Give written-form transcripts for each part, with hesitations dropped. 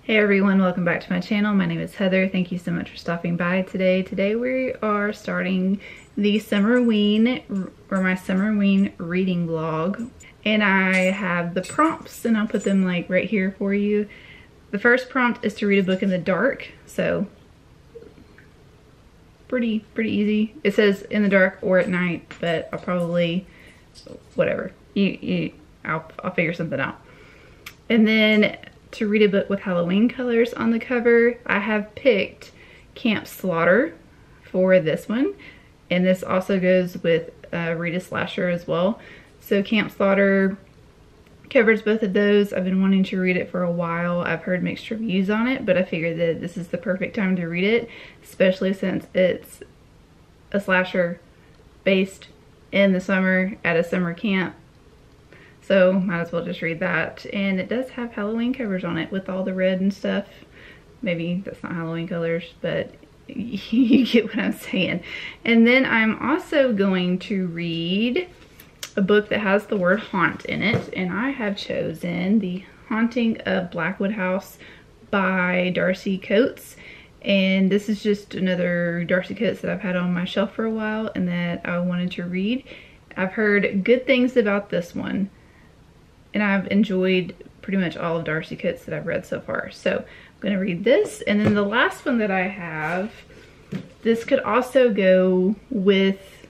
Hey everyone, welcome back to my channel. My name is Heather. Thank you so much for stopping by today. Today we are starting the Summerween, or my Summerween reading vlog. And I have the prompts and I'll put them like right here for you. The first prompt is to read a book in the dark. So pretty easy. It says in the dark or at night, but I'll probably, whatever. I'll figure something out. And then to read a book with Halloween colors on the cover, I have picked Camp Slaughter for this one. And this also goes with Read a Slasher as well. So Camp Slaughter covers both of those. I've been wanting to read it for a while. I've heard mixed reviews on it, but I figured that this is the perfect time to read it, especially since it's a slasher based in the summer at a summer camp. So might as well just read that. And it does have Halloween covers on it with all the red and stuff. Maybe that's not Halloween colors, but you get what I'm saying. And then I'm also going to read a book that has the word haunt in it. And I have chosen The Haunting of Blackwood House by Darcy Coates. And this is just another Darcy Coates that I've had on my shelf for a while and that I wanted to read. I've heard good things about this one. And I've enjoyed pretty much all of Darcy Coates that I've read so far. So I'm gonna read this. And then the last one that I have, this could also go with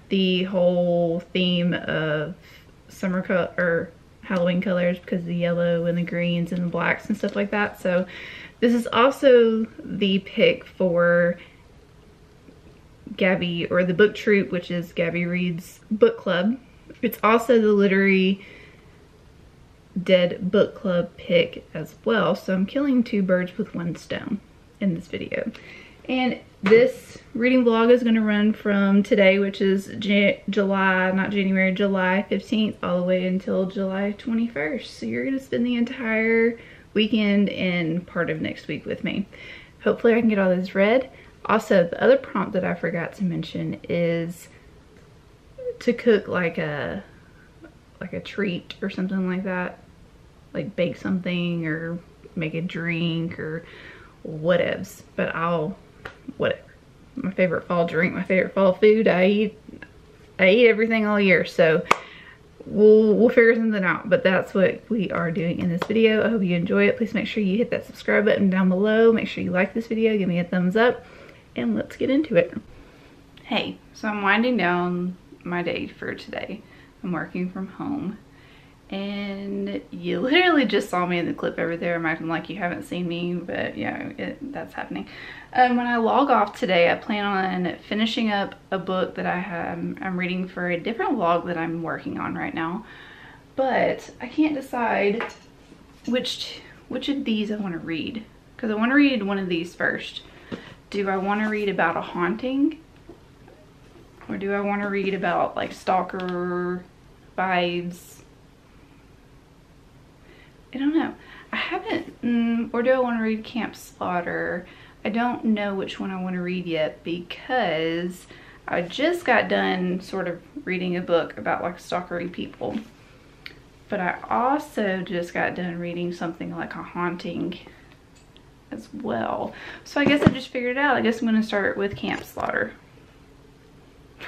the whole theme of summer or Halloween colors because of the yellow and the greens and the blacks and stuff like that. So this is also the pick for Gabby, or the book troop, which is Gabby Reads Book Club. It's also the Literary Dead Book Club pick as well. So I'm killing two birds with one stone in this video. And this reading vlog is going to run from today, which is July 15th, all the way until July 21st. So you're going to spend the entire weekend and part of next week with me. Hopefully I can get all this read. Also, the other prompt that I forgot to mention is to cook like a treat or something like that. Like bake something or make a drink or whatevs. But whatever. My favorite fall drink, my favorite fall food. I eat everything all year, so we'll figure something out. But that's what we are doing in this video. I hope you enjoy it. Please make sure you hit that subscribe button down below. Make sure you like this video, give me a thumbs up, and let's get into it. Hey, so I'm winding down my day for today. I'm working from home. And you literally just saw me in the clip over there. I'm acting like you haven't seen me, but yeah, that's happening. When I log off today, I plan on finishing up a book that I'm reading for a different vlog that I'm working on right now. But I can't decide which of these I want to read, because I want to read one of these first. Do I want to read about a haunting, or do I want to read about like stalker vibes? I don't know. I haven't, or do I want to read Camp Slaughter? I don't know which one I want to read yet, because I just got done sort of reading a book about like stalkery people. But I also just got done reading something like a haunting as well. So I guess I just figured it out. I guess I'm going to start with Camp Slaughter.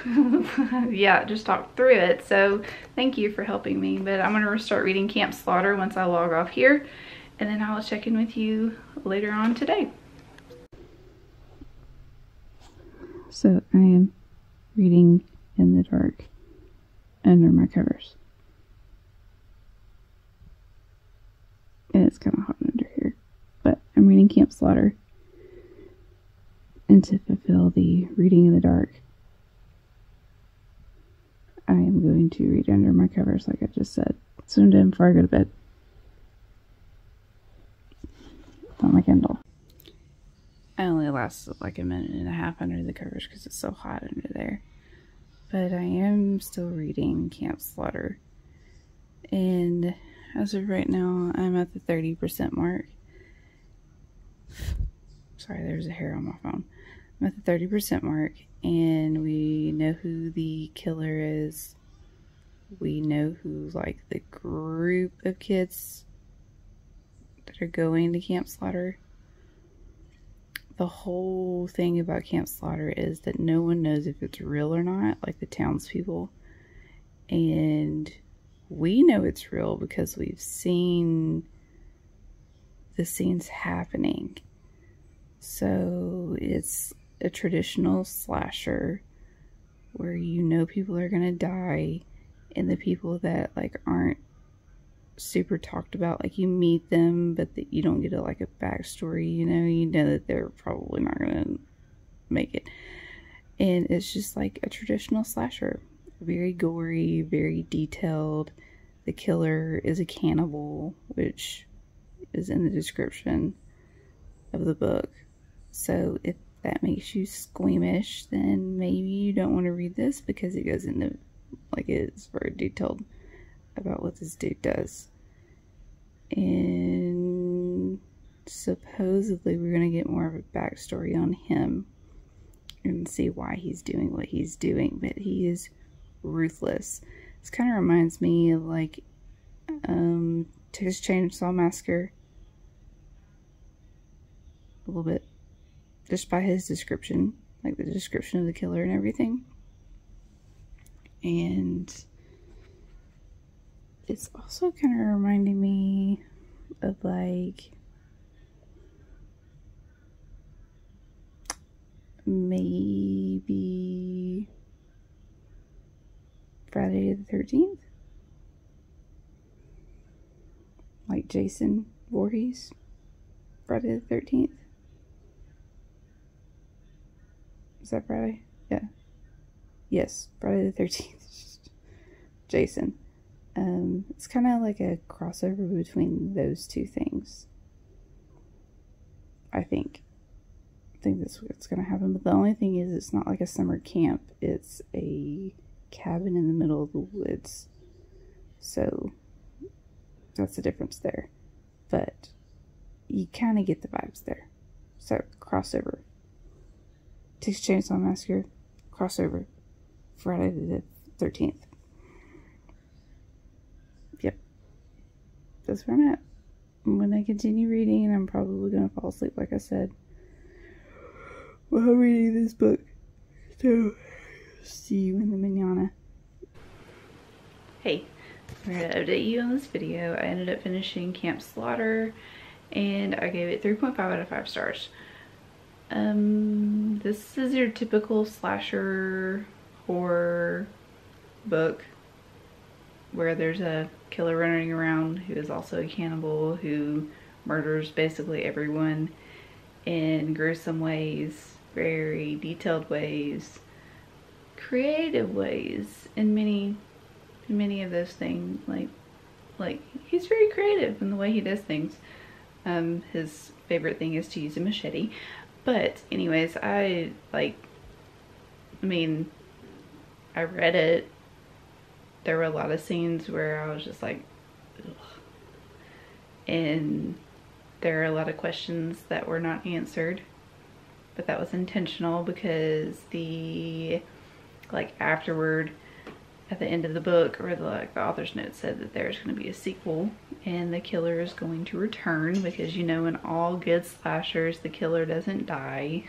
Yeah, just talked through it, so thank you for helping me. But I'm gonna start reading Camp Slaughter once I log off here, and then I'll check in with you later on today. So I am reading in the dark under my covers, and it's kind of hot under here, but I'm reading Camp Slaughter, and to fulfill the reading in the dark, I am going to read under my covers like I just said. So I'm done before I go to bed. On my Kindle. I only lasted like a minute and a half under the covers because it's so hot under there. But I am still reading Camp Slaughter. And as of right now, I'm at the 30% mark. Sorry, there's a hair on my phone. I'm at the 30% mark, and we know who the killer is. We know who, like, the group of kids. Did that are going to Camp Slaughter. The whole thing about Camp Slaughter is that no one knows if it's real or not, like the townspeople. And we know it's real because we've seen the scenes happening. So it's a traditional slasher where you know people are gonna die, and the people that like aren't super talked about, like you meet them but that you don't get a backstory, you know that they're probably not gonna make it. And it's just like a traditional slasher, very gory, very detailed. The killer is a cannibal, which is in the description of the book. So if that makes you squeamish, then maybe you don't want to read this, because it goes into, it's very detailed about what this dude does. And supposedly we're going to get more of a backstory on him and see why he's doing what he's doing. But he is ruthless. This kind of reminds me of Texas Chainsaw Massacre a little bit, just by his description, like the description of the killer and everything. And it's also kind of reminding me of maybe Friday the 13th, like Jason Voorhees, Friday the 13th. Is that Friday? Yeah. Yes, Friday the 13th. Jason. It's kind of like a crossover between those two things. I think that's what's going to happen. But the only thing is, it's not like a summer camp. It's a cabin in the middle of the woods. So that's the difference there. But you kind of get the vibes there. So, crossover. Texas Chainsaw Massacre, crossover. Friday the 13th. Yep. That's where I'm at. I'm going to continue reading, and I'm probably going to fall asleep, like I said, while reading this book. So, see you in the manana. Hey, I'm here to update you on this video. I ended up finishing Camp Slaughter, and I gave it 3.5 out of 5 stars. This is your typical slasher horror book where there's a killer running around who is also a cannibal who murders basically everyone in gruesome ways, very detailed ways, creative ways, in many of those things. Like he's very creative in the way he does things. His favorite thing is to use a machete. But anyways, I read it. There were a lot of scenes where I was just like, ugh. And there are a lot of questions that were not answered. But that was intentional, because afterward, at the end of the book, or the author's note said that there's going to be a sequel, and the killer is going to return, because in all good slashers, the killer doesn't die.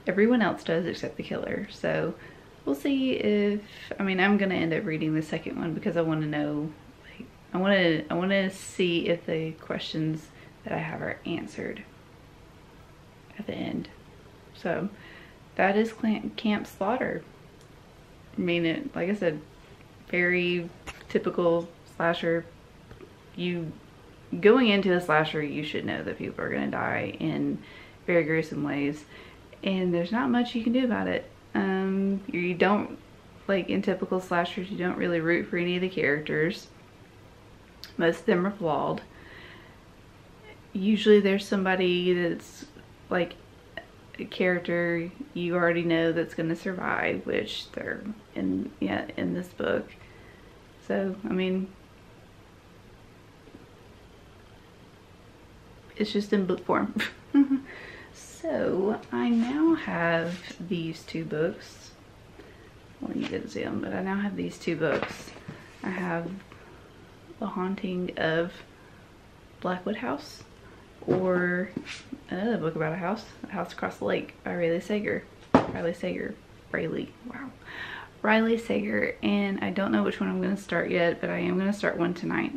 Everyone else does except the killer. So we'll see if, I'm going to end up reading the second one, because I want to know, I want to see if the questions that I have are answered at the end. So that is Camp Slaughter. Like I said, very typical slasher. Going into a slasher, you should know that people are going to die in very gruesome ways, and there's not much you can do about it. You don't, in typical slashers, you don't really root for any of the characters. Most of them are flawed. Usually there's somebody that's a character you already know that's going to survive, which they're in this book. So it's just in book form. So I now have these two books. Well, you didn't see them, but I now have these two books. I have The Haunting of Blackwood House, or another book about a house across the lake by Riley Sager. Riley Sager, and I don't know which one I'm going to start yet, but I am going to start one tonight.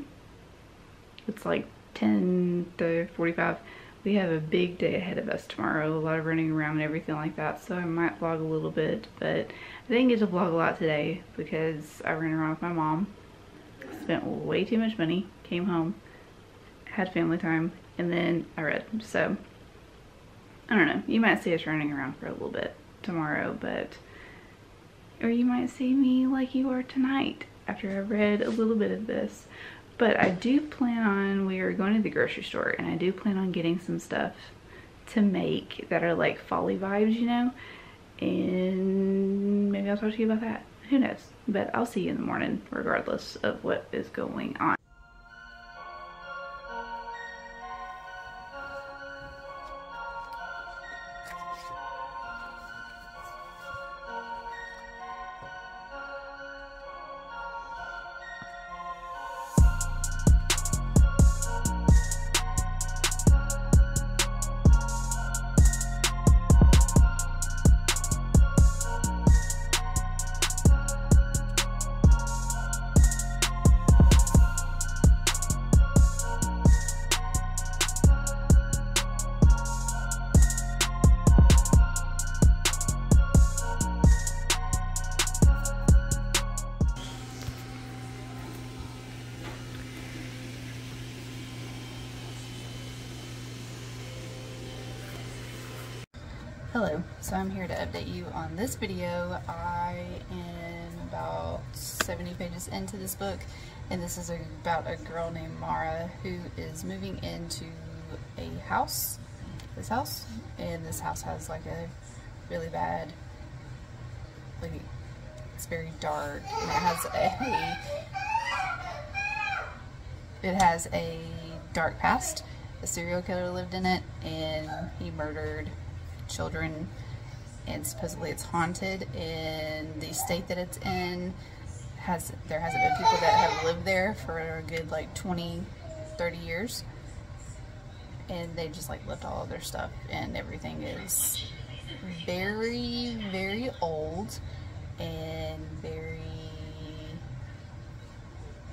It's like 10 to 45. We have a big day ahead of us tomorrow, a lot of running around and everything like that, so I might vlog a little bit, but I didn't get to vlog a lot today because I ran around with my mom, spent way too much money, came home, had family time, and then I read. So I don't know, you might see us running around for a little bit tomorrow, or you might see me like you are tonight after I've read a little bit of this. But I do plan on, we are going to the grocery store, and I do plan on getting some stuff to make that are like folly vibes, you know, and maybe I'll talk to you about that. Who knows? But I'll see you in the morning regardless of what is going on. Hello, so I'm here to update you on this video. I am about 70 pages into this book, and this is about a girl named Mara who is moving into a house, and this house has like a really bad, like, it's very dark, and it has a dark past. A serial killer lived in it, and he murdered children, and supposedly it's haunted. And the state that it's in there hasn't been people that have lived there for a good like 20-30 years, and they just like left all of their stuff, and everything is very, very old and very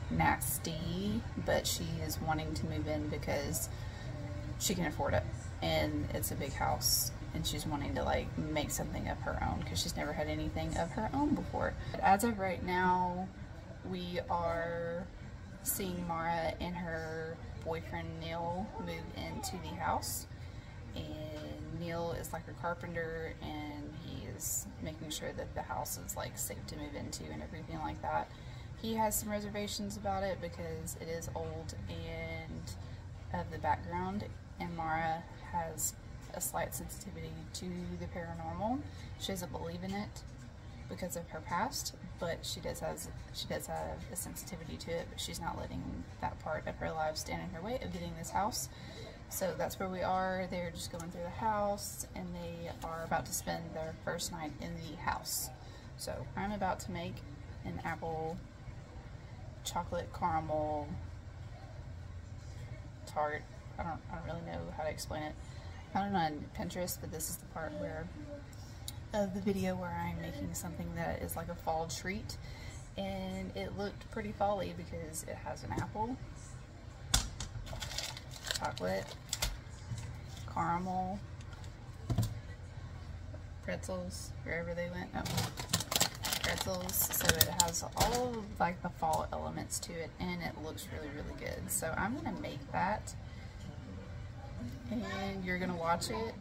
nasty. But she is wanting to move in because she can afford it, and it's a big house, and she's wanting to like make something of her own because she's never had anything of her own before. But as of right now, we are seeing Mara and her boyfriend Neil move into the house, and Neil is like a carpenter, and he is making sure that the house is like safe to move into and everything like that. He has some reservations about it because it is old and of the background, and Mara has a slight sensitivity to the paranormal. She doesn't believe in it because of her past, but she does have a sensitivity to it, but she's not letting that part of her life stand in her way of getting this house. So that's where we are. They're just going through the house, and they are about to spend their first night in the house. So I'm about to make an apple chocolate caramel tart. I don't really know how to explain it. I don't know on Pinterest, but this is the part of the video where I'm making something that is like a fall treat, and it looked pretty fall-y because it has an apple, chocolate, caramel, pretzels, wherever they went, pretzels, so it has all of like the fall elements to it, and it looks really, really good. So I'm gonna make that, and you're gonna watch it.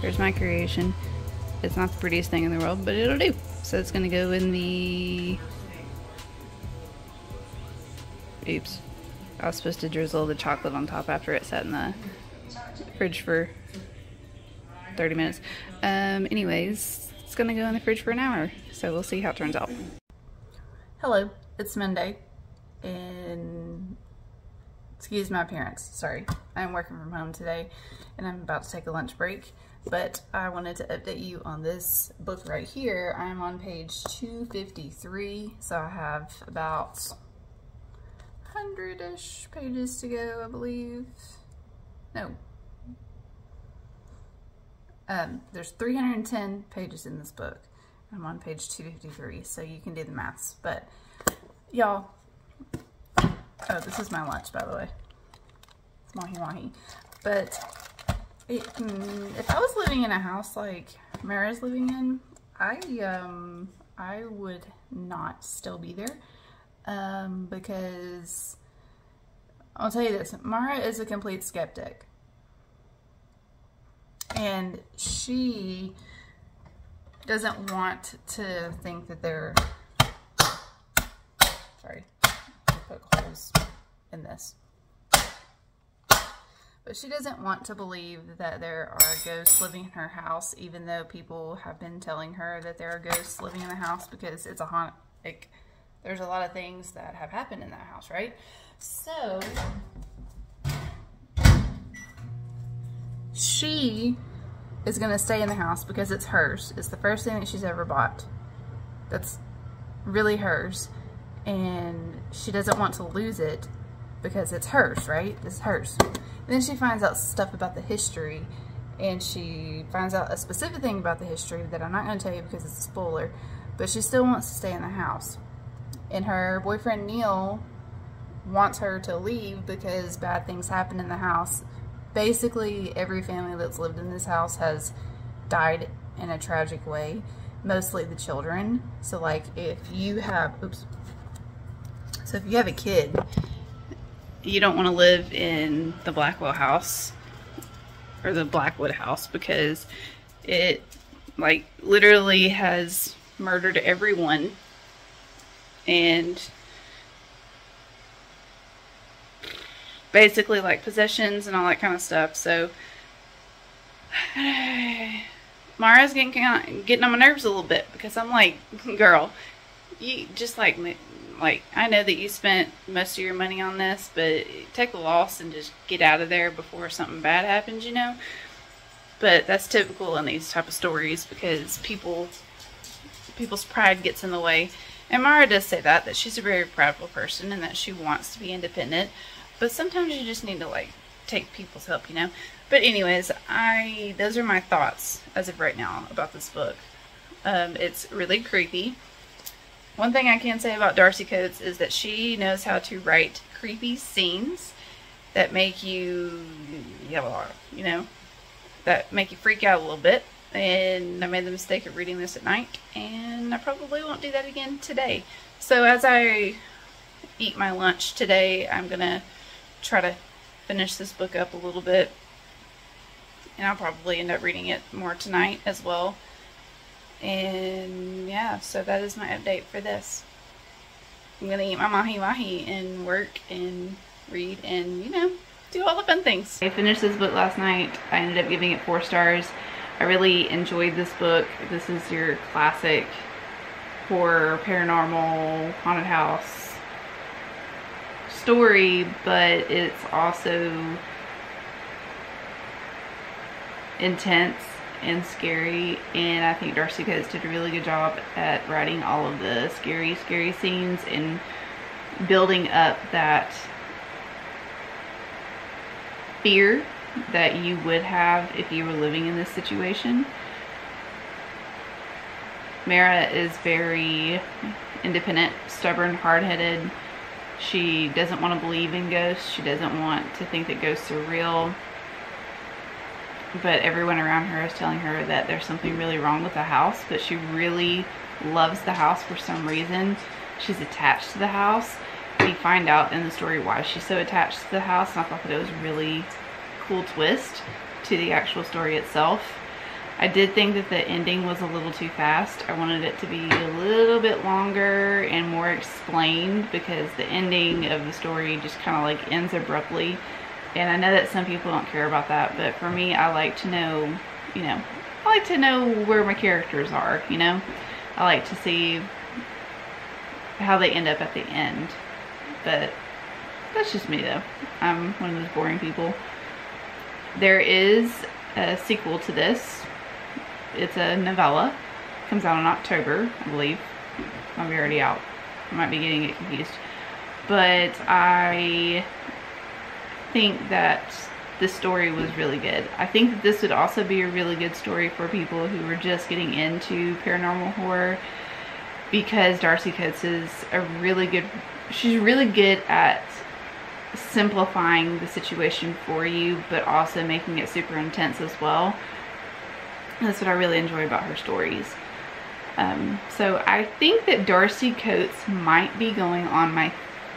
Here's my creation. It's not the prettiest thing in the world, but it'll do. So it's gonna go in the... Oops. I was supposed to drizzle the chocolate on top after it sat in the fridge for 30 minutes. Anyways, it's gonna go in the fridge for an hour. So we'll see how it turns out. Hello, it's Monday. And excuse my appearance, sorry. I'm working from home today and I'm about to take a lunch break. But I wanted to update you on this book right here. I'm on page 253, so I have about 100-ish pages to go, I believe. No. There's 310 pages in this book. I'm on page 253, so you can do the maths. But, y'all, oh, this is my lunch, by the way. It's mahi-mahi. But... if I was living in a house like Mara's living in, I would not still be there, because I'll tell you this, Mara is a complete skeptic, and she doesn't want to think that they're, sorry, I put holes in this. But she doesn't want to believe that there are ghosts living in her house, even though people have been telling her that there are ghosts living in the house, because it's a haunt. Like, there's a lot of things that have happened in that house, right? So, she is going to stay in the house because it's hers. It's the first thing that she's ever bought. That's really hers. And she doesn't want to lose it because it's hers, right? It's hers. Then she finds out stuff about the history, and she finds out a specific thing about the history that I'm not going to tell you because it's a spoiler, but she still wants to stay in the house. And her boyfriend Neil wants her to leave because bad things happen in the house. Basically, every family that's lived in this house has died in a tragic way, mostly the children. So like if you have, so if you have a kid, you don't want to live in the Blackwell house or the Blackwood house because it like literally has murdered everyone and basically like possessions and all that kind of stuff. So Mara's getting on my nerves a little bit because I'm like, girl, you just like I know that you spent most of your money on this, but take the loss and just get out of there before something bad happens, you know? But that's typical in these type of stories because people's pride gets in the way. And Mara does say that she's a very prideful person and that she wants to be independent. But sometimes you just need to, like, take people's help, you know? But anyways, those are my thoughts as of right now about this book. It's really creepy. One thing I can say about Darcy Coates is that she knows how to write creepy scenes that make you, you know, that make you freak out a little bit. And I made the mistake of reading this at night, and I probably won't do that again today. So as I eat my lunch today, I'm going to try to finish this book up a little bit. And I'll probably end up reading it more tonight as well. And yeah, so that is my update for this. I'm gonna eat my mahi-mahi and work and read and, you know, do all the fun things. I finished this book last night. I ended up giving it 4 stars. I really enjoyed this book. This is your classic horror, paranormal, haunted house story, but it's also intense and scary, and I think Darcy Coates did a really good job at writing all of the scary scenes and building up that fear that you would have if you were living in this situation. Mara is very independent, stubborn, hard-headed. She doesn't want to believe in ghosts. She doesn't want to think that ghosts are real. But everyone around her is telling her that there's something really wrong with the house, but she really loves the house for some reason. She's attached to the house. We find out in the story why she's so attached to the house, and I thought that it was a really cool twist to the actual story itself. I did think that the ending was a little too fast. I wanted it to be a little bit longer and more explained, because the ending of the story just kind of like ends abruptly. And I know that some people don't care about that, but for me, I like to know, you know, I like to know where my characters are, you know? I like to see how they end up at the end. But that's just me though. I'm one of those boring people. There is a sequel to this. It's a novella. It comes out in October, I believe. Might be already out. I might be getting it confused. But I think that this story was really good. I think that this would also be a really good story for people who are just getting into paranormal horror, because Darcy Coates is a really good, she's really good at simplifying the situation for you, but also making it super intense as well. That's what I really enjoy about her stories. So I think that Darcy Coates might be going on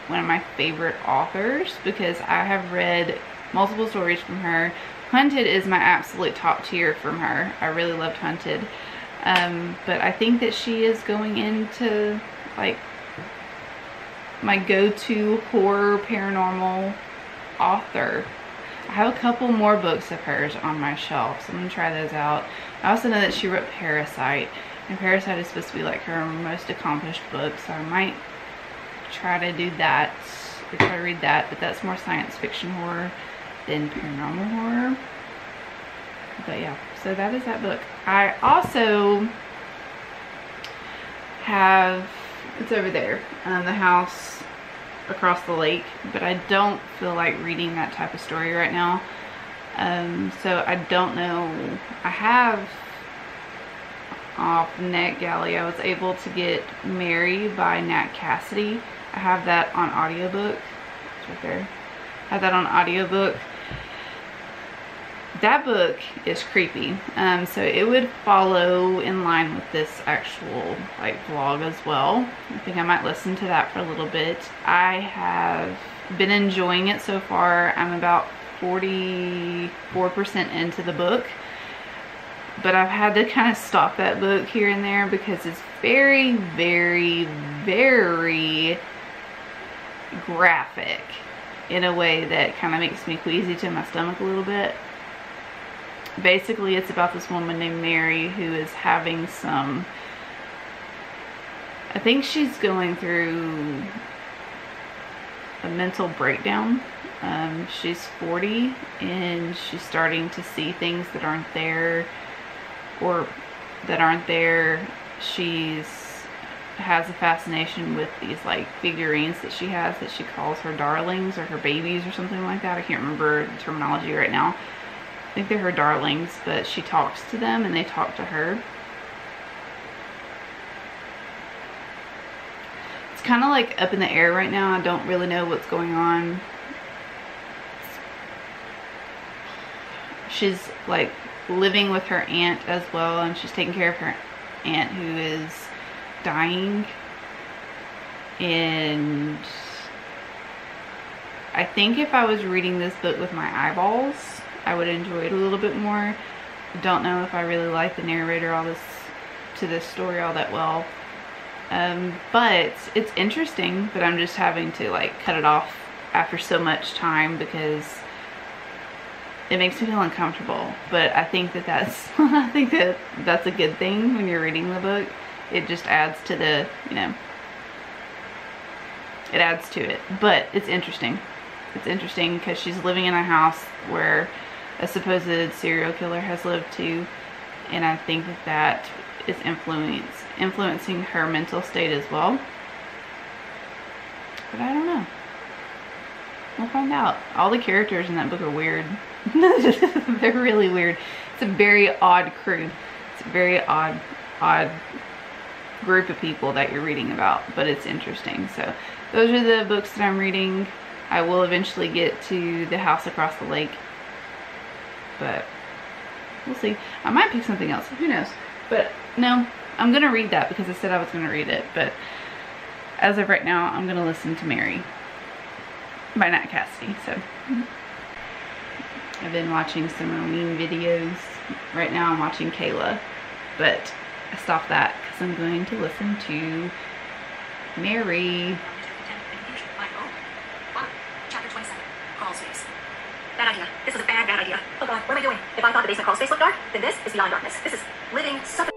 one of my favorite authors, because I have read multiple stories from her. Hunted is my absolute top tier from her. I really loved Hunted. But I think that she is going into like my go-to horror paranormal author. I have a couple more books of hers on my shelf, so I'm gonna try those out. I also know that she wrote Parasite, and Parasite is supposed to be like her most accomplished book, so I might try to do that, or try to read that, but that's more science fiction horror than paranormal horror. But yeah, so that is that book. I also have, it's over there, The House Across the Lake, but I don't feel like reading that type of story right now. So I don't know. I have off NetGalley, I was able to get Mary by Nat Cassidy. I have that on audiobook. It's right there. I have that on audiobook. That book is creepy. So it would follow in line with this actual like vlog as well. I think I might listen to that for a little bit. I have been enjoying it so far. I'm about 44% into the book, but I've had to kind of stop that book here and there because it's very, very, very graphic in a way that kind of makes me queasy to my stomach a little bit. Basically, it's about this woman named Mary who is having some, I think she's going through a mental breakdown. She's 40 and she's starting to see things that aren't there, or that aren't there. She's has a fascination with these like figurines that she has that she calls her darlings or her babies or something like that. I can't remember the terminology right now. I think they're her darlings, but she talks to them and they talk to her. It's kind of like up in the air right now. I don't really know what's going on. She's like living with her aunt as well, and she's taking care of her aunt who is dying. And I think if I was reading this book with my eyeballs, I would enjoy it a little bit more. I don't know if I really like the narrator to this story all that well. But it's interesting, but I'm just having to like cut it off after so much time because it makes me feel uncomfortable. But I think that that's I think that that's a good thing when you're reading the book. It just adds to the, you know, it adds to it. But it's interesting. It's interesting because she's living in a house where a supposed serial killer has lived too, and I think that that is influencing her mental state as well. But I don't know. We'll find out. All the characters in that book are weird. They're really weird. It's a very odd crew. It's a very odd group of people that you're reading about, but it's interesting. So those are the books that I'm reading. I will eventually get to The House Across the Lake, but we'll see. I might pick something else, who knows. But no, I'm gonna read that because I said I was gonna read it. But as of right now, I'm gonna listen to Mary by Nat Cassidy. So I've been watching Summerween videos Right now I'm watching Kayla, but I stopped that because I'm going to listen to Mary. Chapter 27, Crawl Space. Bad idea. This was a bad idea. Oh god, what am I doing? If I thought the basement crawl space looked dark, then this is beyond darkness. This is living suffering.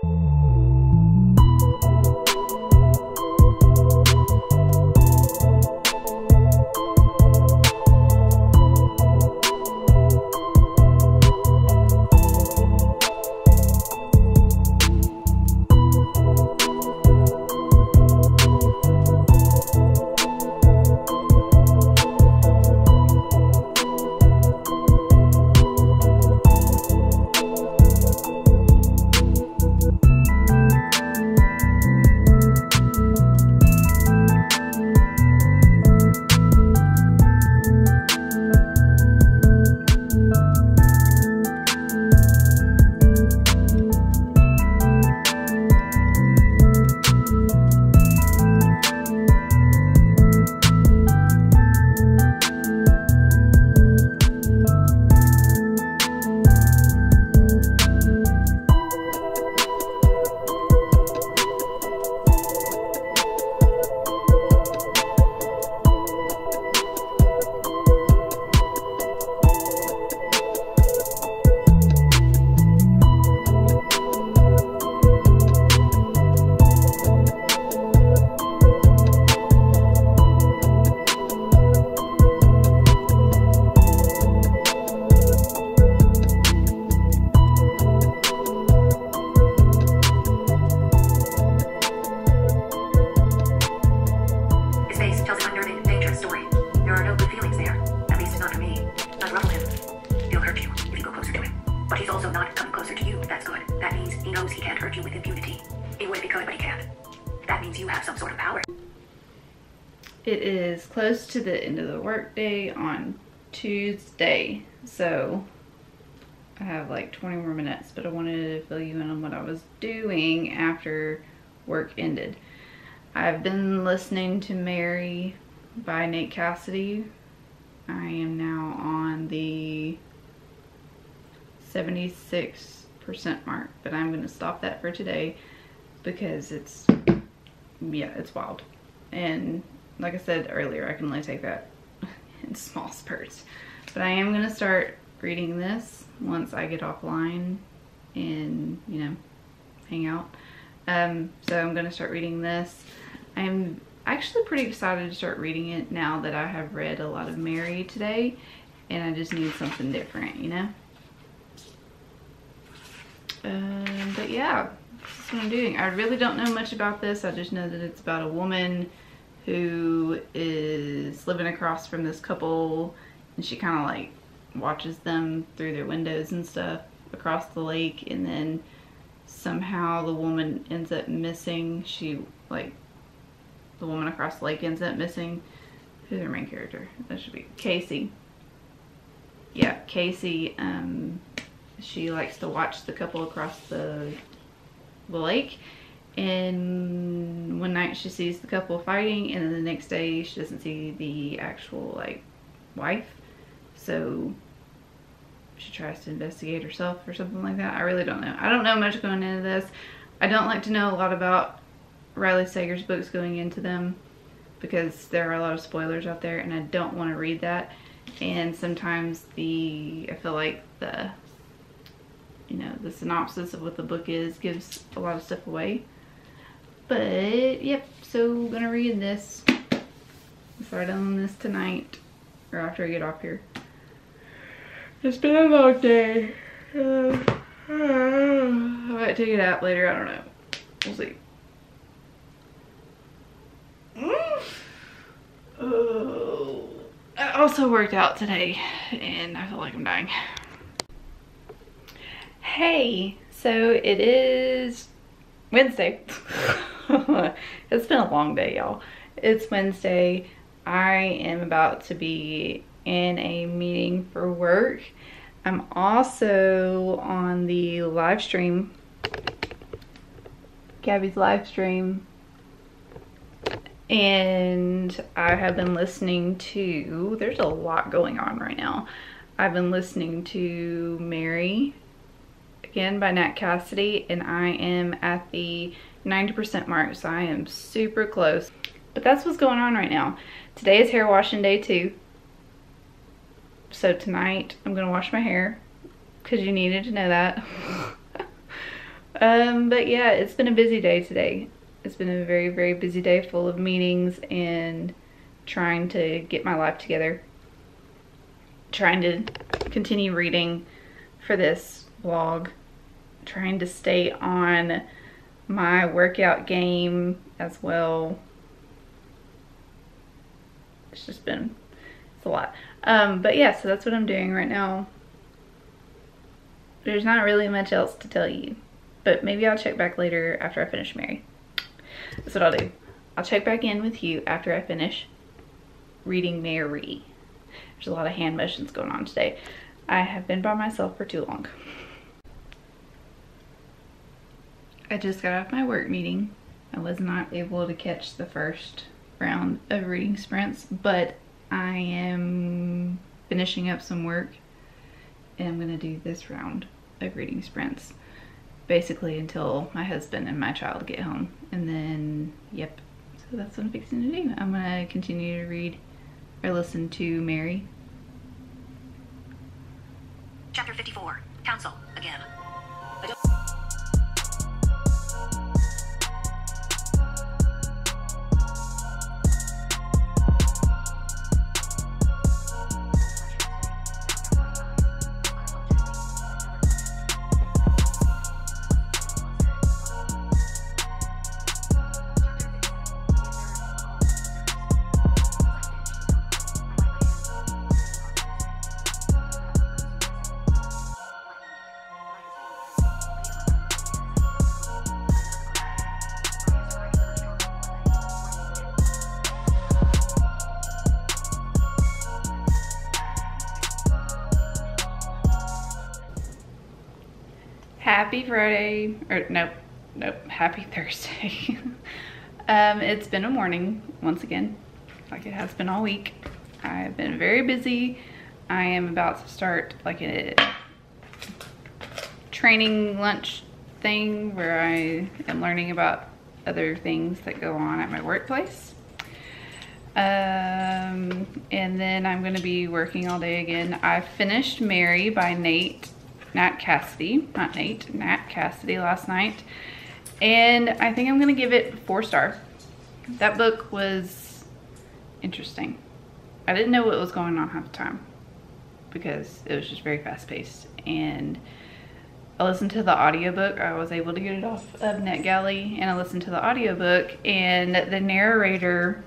But he's also not coming closer to you. That's good. That means he knows he can't hurt you with impunity. He would if he could, but he can't. That means you have some sort of power. It is close to the end of the workday on Tuesday, so I have like 20 more minutes, but I wanted to fill you in on what I was doing after work ended. I've been listening to Mary by Nate Cassidy. I am now on the 76% mark, but I'm going to stop that for today because it's wild. And like I said earlier, I can only take that in small spurts. But I am going to start reading this once I get offline and, you know, hang out. So I'm going to start reading this. I'm actually pretty excited to start reading it now that I have read a lot of Mary today, and I just need something different, you know? But yeah, this is what I'm doing. I really don't know much about this. I just know that it's about a woman who is living across from this couple, and she kind of like watches them through their windows and stuff across the lake, and then somehow the woman ends up missing. The woman across the lake ends up missing. Who's their main character? That should be Casey. Yeah, Casey. She likes to watch the couple across the lake, and one night she sees the couple fighting, and then the next day she doesn't see the actual like wife, so she tries to investigate herself or something like that. I really don't know. I don't know much going into this. I don't like to know a lot about Riley Sager's books going into them because there are a lot of spoilers out there, and I don't want to read that. And sometimes I feel like the synopsis of what the book is gives a lot of stuff away. But yep, so I'm gonna read this. I'll start on this tonight or after I get off here. It's been a long day. I might take it out later, I don't know. We'll see. Oh, I also worked out today and I feel like I'm dying. Hey, so it is Wednesday. It's been a long day, y'all. It's Wednesday. I am about to be in a meeting for work. I'm also on the live stream, Gabby's live stream, and I have been listening to, there's a lot going on right now. I've been listening to Mary, again by Nat Cassidy, and I am at the 90% mark, so I am super close. But that's what's going on right now. Today is hair washing day 2. So tonight I'm gonna wash my hair because you needed to know that. But yeah, it's been a busy day today. It's been a very, very busy day full of meetings and trying to get my life together. Trying to continue reading for this vlog. Trying to stay on my workout game as well. It's a lot. But yeah, so that's what I'm doing right now. There's not really much else to tell you, but maybe I'll check back later after I finish Mary. That's what I'll do. I'll check back in with you after I finish reading Mary. There's a lot of hand motions going on today. I have been by myself for too long. I just got off my work meeting. I was not able to catch the first round of reading sprints, but I am finishing up some work and I'm gonna do this round of reading sprints basically until my husband and my child get home, and then yep, so that's what I'm fixing to do. I'm gonna continue to read or listen to Mary. Chapter 54. Council again. Happy Friday, or nope, happy Thursday. It's been a morning once again, like it has been all week. I've been very busy. I am about to start like a training lunch thing where I am learning about other things that go on at my workplace. And then I'm gonna be working all day again. I finished Mary by Nat Cassidy last night, and I think I'm gonna give it 4-star. That book was interesting. I didn't know what was going on half the time because it was just very fast-paced, and I listened to the audiobook. I was able to get it off of NetGalley, and I listened to the audiobook, and the narrator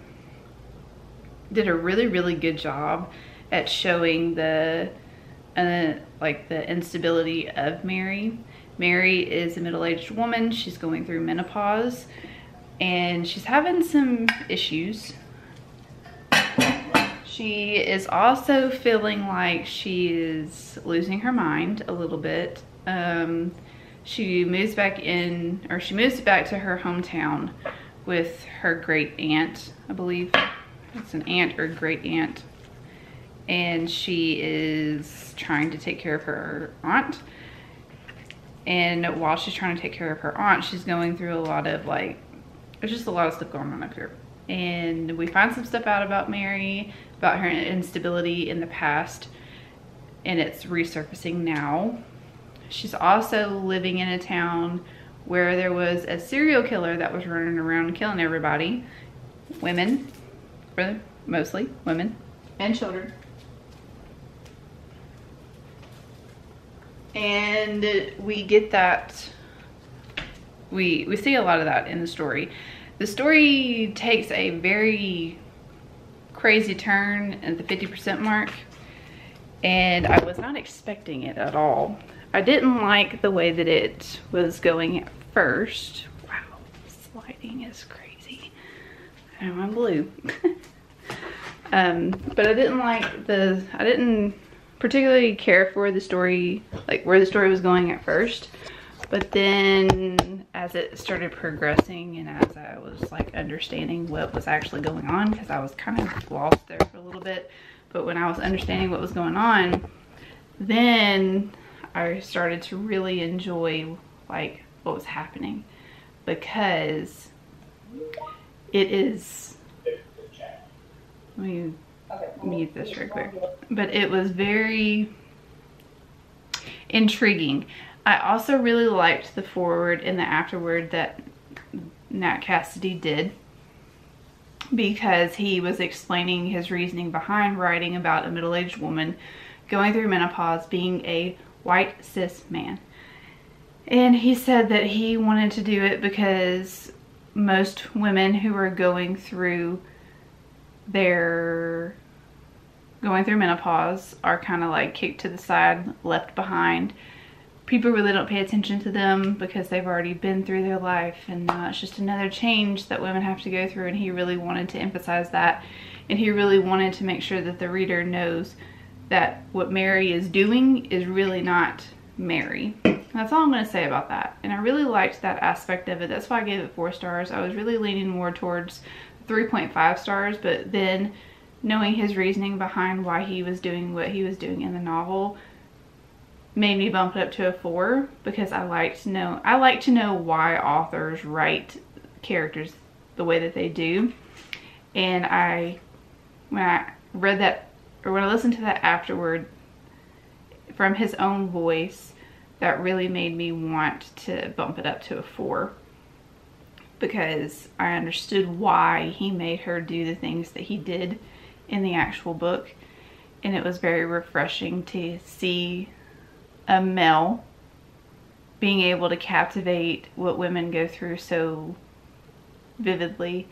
did a really, really good job at showing the instability of Mary. Mary is a middle-aged woman. She's going through menopause and she's having some issues. She is also feeling like she is losing her mind a little bit. She moves back to her hometown with her great aunt, I believe. It's an aunt or great aunt. And she is trying to take care of her aunt. And while she's trying to take care of her aunt, she's going through a lot of there's just a lot of stuff going on up here. And we find some stuff out about Mary, about her instability in the past, and it's resurfacing now. She's also living in a town where there was a serial killer that was running around killing everybody. Women, really, mostly women and children. And we get that, we see a lot of that in the story. The story takes a very crazy turn at the 50% mark, and I was not expecting it at all. I didn't like the way that it was going at first. Wow, this lighting is crazy. I know I'm blue. But I didn't particularly care for the story, like where the story was going at first. But then as it started progressing and as I was like understanding what was actually going on, because I was kind of lost there for a little bit, but when I was understanding what was going on, then I started to really enjoy like what was happening, because it is, let me mute this real quick, but it was very intriguing. I also really liked the foreword and the afterword that Nat Cassidy did, because he was explaining his reasoning behind writing about a middle-aged woman going through menopause being a white cis man. And he said that he wanted to do it because most women who are going through menopause are kind of like kicked to the side, left behind. People really don't pay attention to them because they've already been through their life, and now it's just another change that women have to go through. And he really wanted to emphasize that, and he really wanted to make sure that the reader knows that what Mary is doing is really not Mary. That's all I'm going to say about that. And I really liked that aspect of it. That's why I gave it 4 stars. I was really leaning more towards 3.5 stars, but then knowing his reasoning behind why he was doing what he was doing in the novel made me bump it up to a 4, because I like to know why authors write characters the way that they do. And when I read that, or when I listened to that afterward from his own voice, that really made me want to bump it up to a 4, because I understood why he made her do the things that he did in the actual book. And it was very refreshing to see a male being able to captivate what women go through so vividly.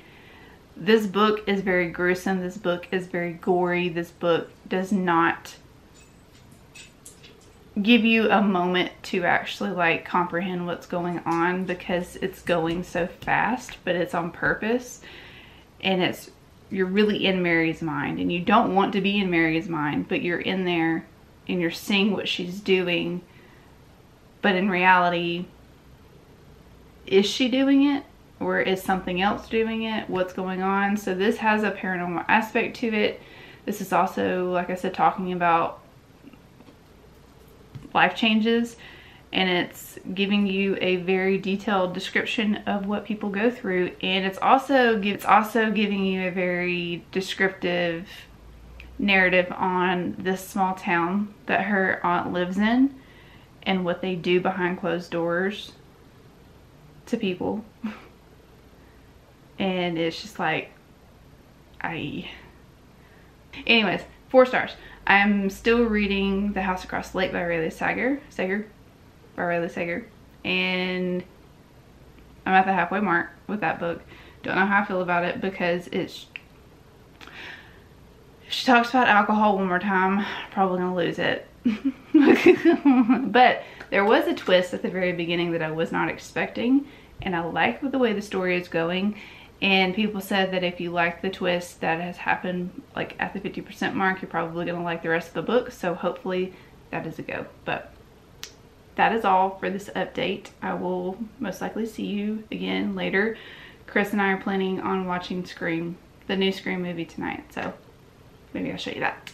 This book is very gruesome. This book is very gory. This book does not give you a moment to actually like comprehend what's going on, because it's going so fast, but it's on purpose. And you're really in Mary's mind, and you don't want to be in Mary's mind, but you're in there and you're seeing what she's doing. But in reality, is she doing it, or is something else doing it? What's going on? So this has a paranormal aspect to it. This is also, like I said, talking about life changes, and it's giving you a very detailed description of what people go through. And it's also giving you a very descriptive narrative on this small town that her aunt lives in, and what they do behind closed doors to people. And it's just like, anyways, 4 stars. I'm still reading The House Across the Lake by Riley Sager, and I'm at the halfway mark with that book. Don't know how I feel about it, because she talks about alcohol one more time, probably gonna lose it. But there was a twist at the very beginning that I was not expecting, and I like the way the story is going. And people said that if you like the twist that has happened like at the 50% mark, you're probably gonna like the rest of the book. So hopefully that is a go. But that is all for this update. I will most likely see you again later. Chris and I are planning on watching Scream, the new Scream movie tonight. So maybe I'll show you that.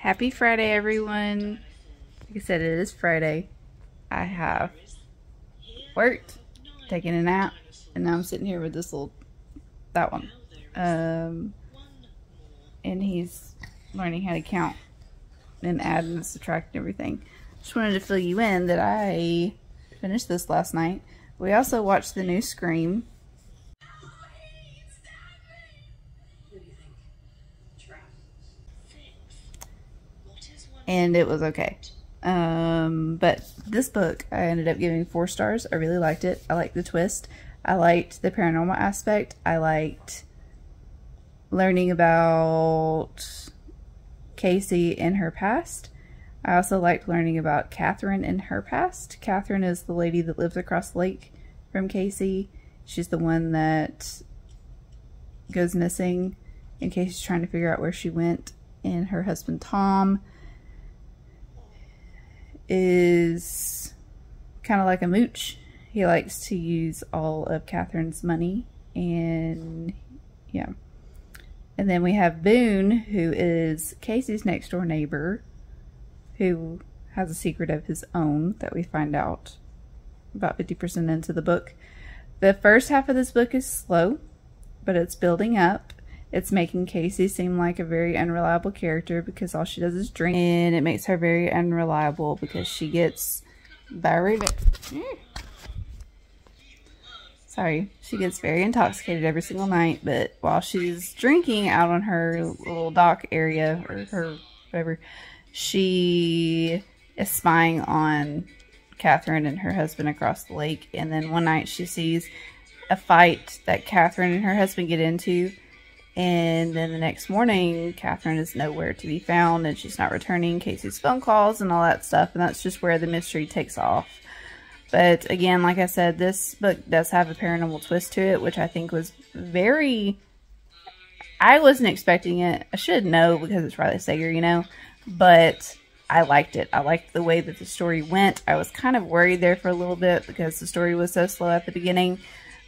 Happy Friday, everyone. Like I said, it is Friday. I have worked, taken a nap, and now I'm sitting here with this that one. And he's learning how to count and add and subtract and everything. Just wanted to fill you in that I finished this last night. We also watched the new Scream. and it was okay. But this book I ended up giving 4 stars. I really liked it. I liked the twist. I liked the paranormal aspect. I liked learning about Casey in her past. I also liked learning about Catherine in her past. Catherine is the lady that lives across the lake from Casey. She's the one that goes missing, and Casey's trying to figure out where she went. And her husband Tom is kind of like a mooch. He likes to use all of Catherine's money, and yeah. And then we have Boone, who is Casey's next door neighbor, who has a secret of his own that we find out about 50% into the book. The first half of this book is slow, but it's building up. It's making Casey seem like a very unreliable character because all she does is drink, and it makes her very unreliable because she gets she gets very intoxicated every single night, but while she's drinking out on her little dock area, or her whatever, she is spying on Catherine and her husband across the lake. And then one night she sees a fight that Catherine and her husband get into, and then the next morning Catherine is nowhere to be found, and she's not returning Casey's phone calls and all that stuff, and that's just where the mystery takes off. But again, like I said, this book does have a paranormal twist to it, which I think was very... I wasn't expecting it. I should know because it's Riley Sager, you know, but I liked it. I liked the way that the story went. I was kind of worried there for a little bit because the story was so slow at the beginning,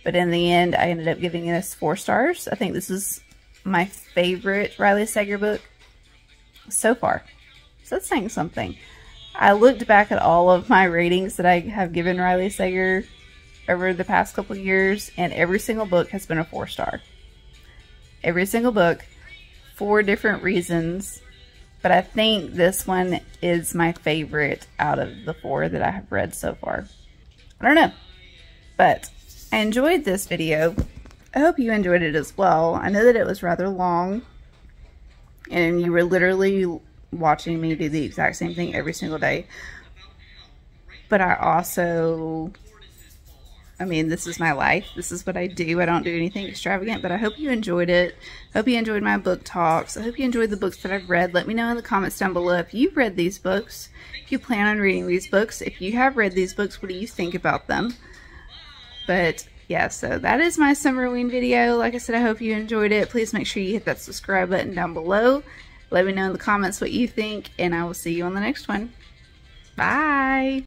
but in the end, I ended up giving this 4 stars. I think this is my favorite Riley Sager book so far. So that's saying something. I looked back at all of my ratings that I have given Riley Sager over the past couple of years, and every single book has been a 4-star. Every single book, 4 different reasons, but I think this one is my favorite out of the 4 that I have read so far. I don't know, but I enjoyed this video. I hope you enjoyed it as well. I know that it was rather long, and you were literally watching me do the exact same thing every single day. But I also, I mean, this is my life. This is what I do. I don't do anything extravagant, but I hope you enjoyed it. I hope you enjoyed my book talks. I hope you enjoyed the books that I've read. Let me know in the comments down below if you've read these books, if you plan on reading these books. If you have read these books, what do you think about them? But yeah, so that is my Summerween video. Like I said, I hope you enjoyed it. Please make sure you hit that subscribe button down below. Let me know in the comments what you think, and I will see you on the next one. Bye!